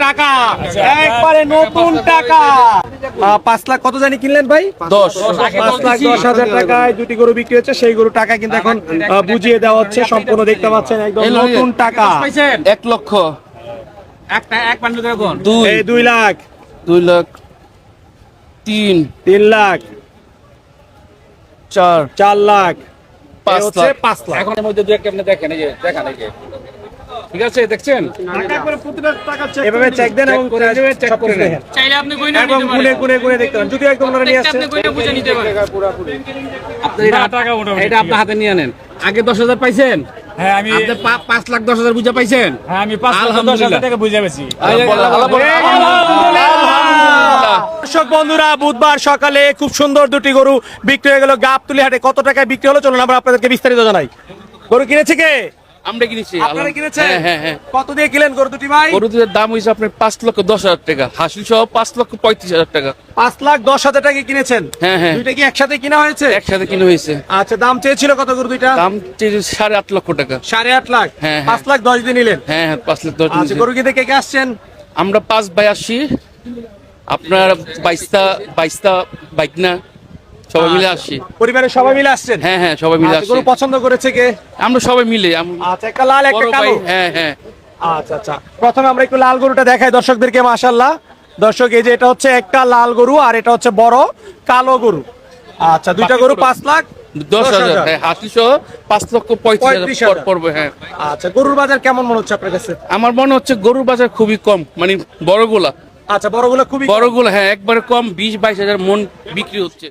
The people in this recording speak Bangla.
টাকা একবারে নতুন টাকা। 5 লাখ কত জানি কিনলেন ভাই? 10 5,10,000 টাকায় দুটি গরু বিক্রি হচ্ছে। সেই গরু টাকা কিন্তু এখন বুঝিয়ে দেওয়া হচ্ছে, সম্পূর্ণ দেখতে পাচ্ছেন একদম নতুন টাকা। 1 লক্ষ এক পান্ডু দেখুন 2 লাখ 2 লাখ 3 লাখ 4 লাখ 5 লাখ 5 লাখ। এখন মধ্যে দু একটা আপনি দেখেন এই যে দেখান এই যে ঠিক আছে দেখছেন এভাবে চেক দেন এবং চেক করে নেন চাইলে আপনি কইনা এবং নিতে গুনে পারেন গুনে গুনে দেখতে পারেন। যদি একদম ওনারা নিয়ে আসছে আপনি কইনা বুঝে নিতে পারেন আপনি এটা আপনার হাতে নিয়ে নেন। আগে 10,000 পাইছেন? হ্যাঁ আমি আপনি 5,10,000 বুঝা পাইছেন? হ্যাঁ আমি 5,10,000 টাকা বুঝে পেয়েছি। দর্শক বন্ধুরা, বুধবার সকালে খুব সুন্দর দুটি গরু বিক্রি হয়ে গেল গাবতলী হাটে। কত টাকায় বিক্রি হলো চলুন আমরা আপনাদেরকে বিস্তারিত জানাই। গরু কিনেছে কে? আমরা কিনেছি। আপনারা কিনেছেন? হ্যাঁ হ্যাঁ। কত দিয়ে কিনেন গরু দুটি ভাই? গরু দুধের দাম হইছে আপনার 5,10,000 টাকা, হাসিল সহ 5,35,000 টাকা। 5,10,000 টাকা কিনেছেন? হ্যাঁ হ্যাঁ, দুইটা কি একসাথে কিনা হয়েছে? একসাথে কিনে হয়েছে। আচ্ছা, দাম চেয়েছিল কত গরু দুইটা? দাম 8.5 লক্ষ টাকা। 8.5 লাখ। হ্যাঁ, হ্যাঁ। 5,10,000 দিয়ে নিলেন? হ্যাঁ হ্যাঁ, 5,10,000 আচ্ছা, গরু কিনতে কে কে আসছেন? আমরা 5 ভাই আসছি, আপনার 22টা বাইক না সবাই মিলে আসছি। পরিবারের সবাই মিলে আসছেন? হ্যাঁ হ্যাঁ, সবাই মিলে আচ্ছা, আসছি। গরু পছন্দ করেছে কে? আমরা সবাই মিলে আচ্ছা, একটা লাল একটা বড় ভাই। কালো। হ্যাঁ হ্যাঁ। আচ্ছা আচ্ছা, প্রথমে আমরা একটু লাল গরুটা দেখাই দর্শকদেরকে। মাশাআল্লাহ দর্শক, এই যে এটা হচ্ছে একটা লাল গরু আর এটা হচ্ছে বড় কালো গরু। আচ্ছা, দুইটা গরু 5,10,000। হ্যাঁ, হাসিল সহ 5,35,000 পড়বে। হ্যাঁ। আচ্ছা, গরুর বাজার কেমন মনে হচ্ছে আপনার কাছে? আমার মনে হচ্ছে গরুর বাজার খুবই কম, মানে বড়গুলা আচ্ছা, বড়গুলো খুবই কম। বড়গুলা হ্যাঁ একবারে কম, 20-22 হাজার মন বিক্রি হচ্ছে।